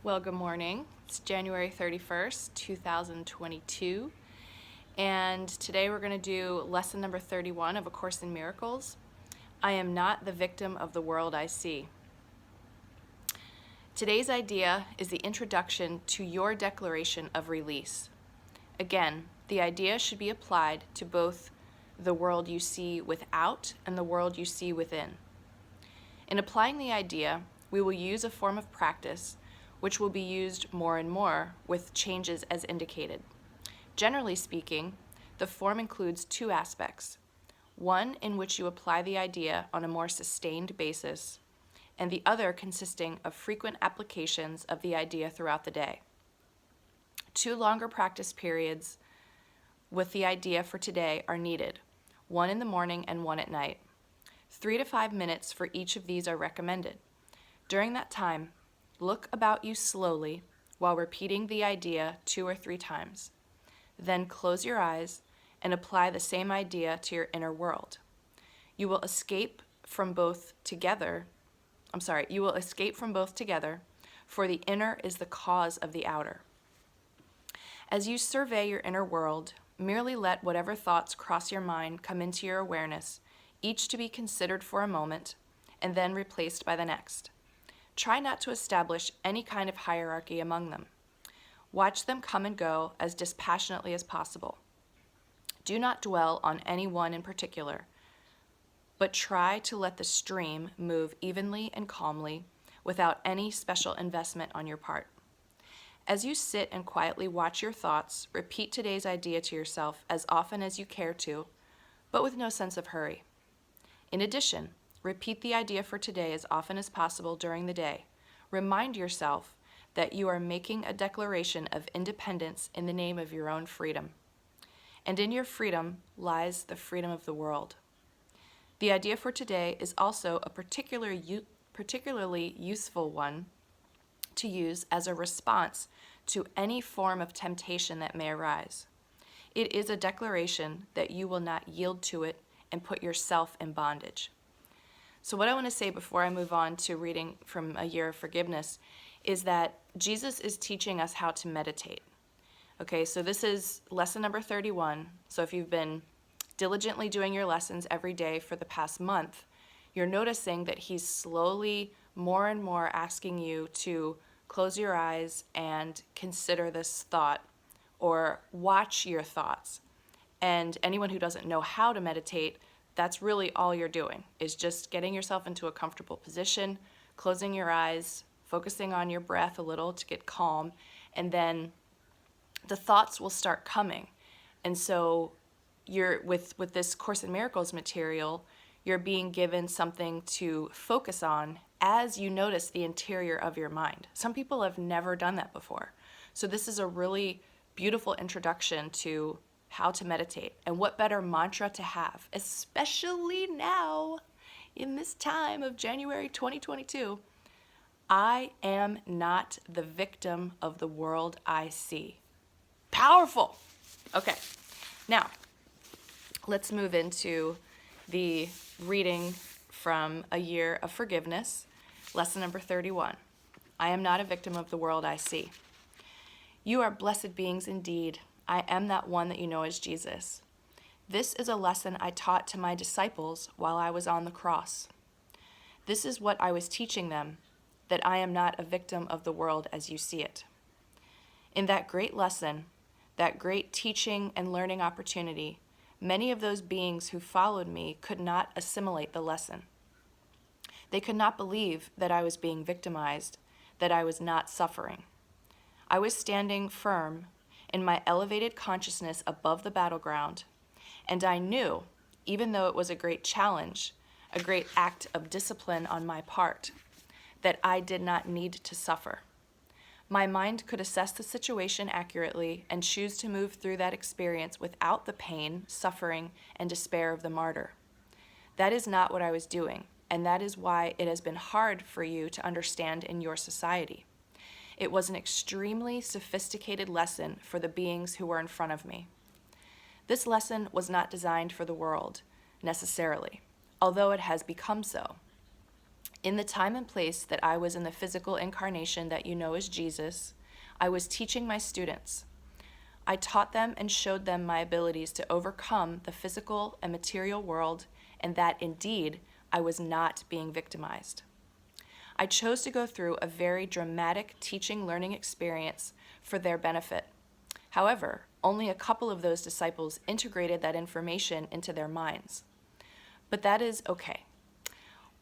Well, good morning. It's January 31st, 2022, and today we're going to do lesson number 31 of A Course in Miracles. I am not the victim of the world I see. Today's idea is the introduction to your declaration of release. Again, the idea should be applied to both the world you see without and the world you see within. In applying the idea, we will use a form of practice which will be used more and more with changes as indicated. Generally speaking, the form includes two aspects: one in which you apply the idea on a more sustained basis, and the other consisting of frequent applications of the idea throughout the day. Two longer practice periods with the idea for today are needed, one in the morning and one at night. 3 to 5 minutes for each of these are recommended. During that time, look about you slowly while repeating the idea 2 or 3 times. Then close your eyes and apply the same idea to your inner world. You will escape from both together, for the inner is the cause of the outer. As you survey your inner world, merely let whatever thoughts cross your mind come into your awareness, each to be considered for a moment and then replaced by the next. Try not to establish any kind of hierarchy among them. Watch them come and go as dispassionately as possible. Do not dwell on any one in particular, but try to let the stream move evenly and calmly without any special investment on your part. As you sit and quietly watch your thoughts, repeat today's idea to yourself as often as you care to, but with no sense of hurry. In addition, repeat the idea for today as often as possible during the day. Remind yourself that you are making a declaration of independence in the name of your own freedom. And in your freedom lies the freedom of the world. The idea for today is also a particularly useful one to use as a response to any form of temptation that may arise. It is a declaration that you will not yield to it and put yourself in bondage. So what I want to say before I move on to reading from A Year of Forgiveness is that Jesus is teaching us how to meditate. Okay, so this is lesson number 31. So if you've been diligently doing your lessons every day for the past month, you're noticing that he's slowly more and more asking you to close your eyes and consider this thought or watch your thoughts. And anyone who doesn't know how to meditate, that's really all you're doing, is just getting yourself into a comfortable position, closing your eyes, focusing on your breath a little to get calm, and then the thoughts will start coming. And so you're with this Course in Miracles material, you're being given something to focus on as you notice the interior of your mind. Some people have never done that before. So this is a really beautiful introduction to how to meditate. And what better mantra to have, especially now in this time of January 2022. I am not the victim of the world I see. Powerful. Okay, now let's move into the reading from A Year of Forgiveness, lesson number 31. I am not a victim of the world I see. You are blessed beings indeed. I am that one that you know as Jesus. This is a lesson I taught to my disciples while I was on the cross. This is what I was teaching them, that I am not a victim of the world as you see it. In that great lesson, that great teaching and learning opportunity, many of those beings who followed me could not assimilate the lesson. They could not believe that I was being victimized, that I was not suffering. I was standing firm in my elevated consciousness above the battleground, and I knew, even though it was a great challenge, a great act of discipline on my part, that I did not need to suffer. My mind could assess the situation accurately and choose to move through that experience without the pain, suffering, and despair of the martyr. That is not what I was doing, and that is why it has been hard for you to understand in your society. It was an extremely sophisticated lesson for the beings who were in front of me. This lesson was not designed for the world, necessarily, although it has become so. In the time and place that I was in the physical incarnation that you know as Jesus, I was teaching my students. I taught them and showed them my abilities to overcome the physical and material world, and that indeed I was not being victimized. I chose to go through a very dramatic teaching learning experience for their benefit. However, only a couple of those disciples integrated that information into their minds. But that is okay.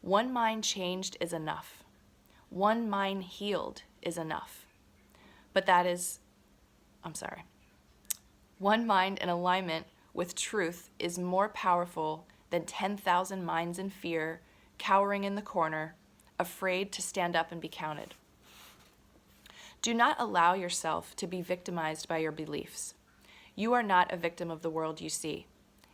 One mind changed is enough. One mind healed is enough. One mind in alignment with truth is more powerful than 10,000 minds in fear, cowering in the corner, afraid to stand up and be counted. Do not allow yourself to be victimized by your beliefs. You are not a victim of the world you see.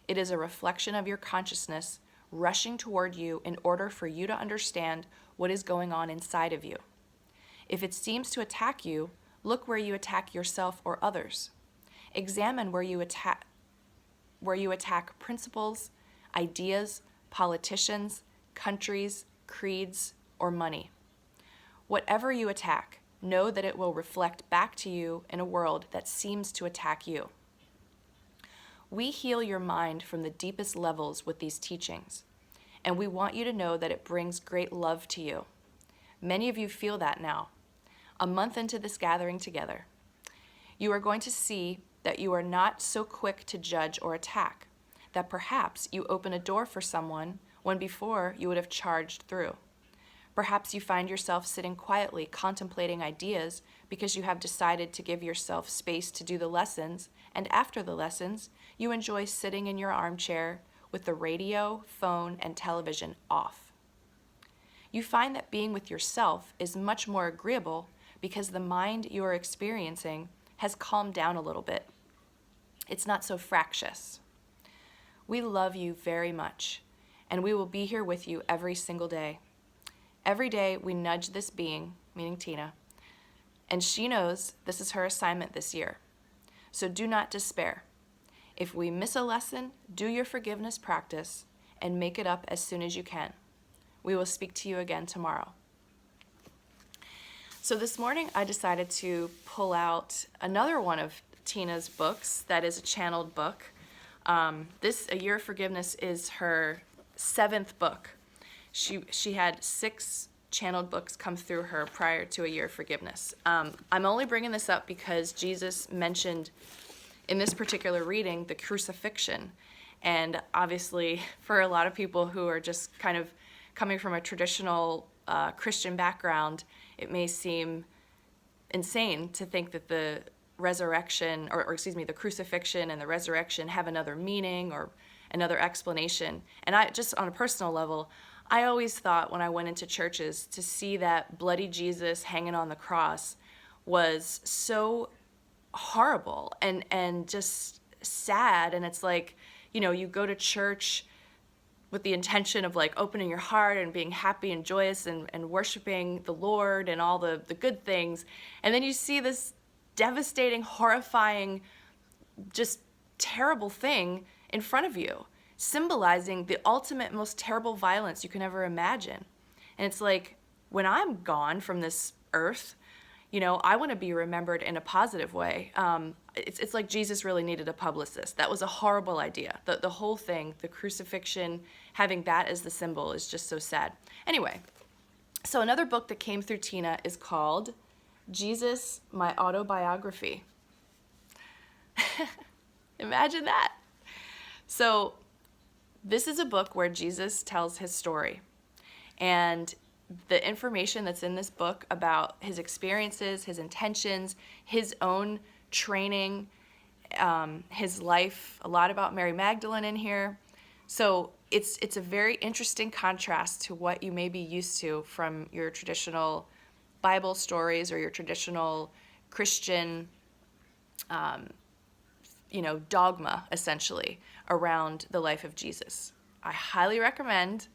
It is a reflection of your consciousness rushing toward you in order for you to understand what is going on inside of you. If it seems to attack you, look where you attack yourself or others. Examine where you attack principles, ideas, politicians, countries, creeds, or money. Whatever you attack, know that it will reflect back to you in a world that seems to attack you. We heal your mind from the deepest levels with these teachings, and we want you to know that it brings great love to you. Many of you feel that now, a month into this gathering together. You are going to see that you are not so quick to judge or attack, that perhaps you open a door for someone when before you would have charged through. Perhaps you find yourself sitting quietly contemplating ideas because you have decided to give yourself space to do the lessons, and after the lessons, you enjoy sitting in your armchair with the radio, phone, and television off. You find that being with yourself is much more agreeable because the mind you are experiencing has calmed down a little bit. It's not so fractious. We love you very much, and we will be here with you every single day. Every day we nudge this being, meaning Tina, and she knows this is her assignment this year. So do not despair. If we miss a lesson, do your forgiveness practice and make it up as soon as you can. We will speak to you again tomorrow. So this morning I decided to pull out another one of Tina's books that is a channeled book. This A Year of Forgiveness is her 7th book. She had 6 channeled books come through her prior to A Year of Forgiveness. I'm only bringing this up because Jesus mentioned in this particular reading the crucifixion. And obviously for a lot of people who are just kind of coming from a traditional Christian background, it may seem insane to think that the resurrection, the crucifixion and the resurrection have another meaning or another explanation. And I just on a personal level, I always thought when I went into churches to see that bloody Jesus hanging on the cross was so horrible and just sad. And it's like, you go to church with the intention of like opening your heart and being happy and joyous and worshiping the Lord and all the good things. And then you see this devastating, horrifying, just terrible thing in front of you, symbolizing the ultimate, most terrible violence you can ever imagine. And it's like, when I'm gone from this earth, I want to be remembered in a positive way. It's like Jesus really needed a publicist. That was a horrible idea. The whole thing, the crucifixion, having that as the symbol is just so sad. Anyway, so another book that came through Tina is called Jesus, My Autobiography. Imagine that. So this is a book where Jesus tells his story. And the information that's in this book about his experiences, his intentions, his own training, his life, a lot about Mary Magdalene in here. So it's a very interesting contrast to what you may be used to from your traditional Bible stories or your traditional Christian, dogma, essentially, around the life of Jesus. I highly recommend.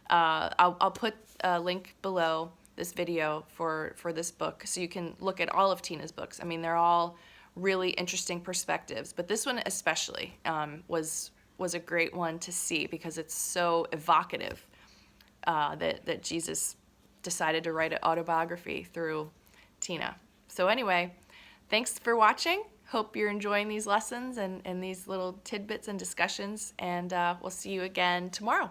I'll put a link below this video for this book so you can look at all of Tina's books. I mean, they're all really interesting perspectives, but this one especially was a great one to see because it's so evocative that Jesus decided to write an autobiography through Tina. So anyway, thanks for watching. Hope you're enjoying these lessons and these little tidbits and discussions, and we'll see you again tomorrow.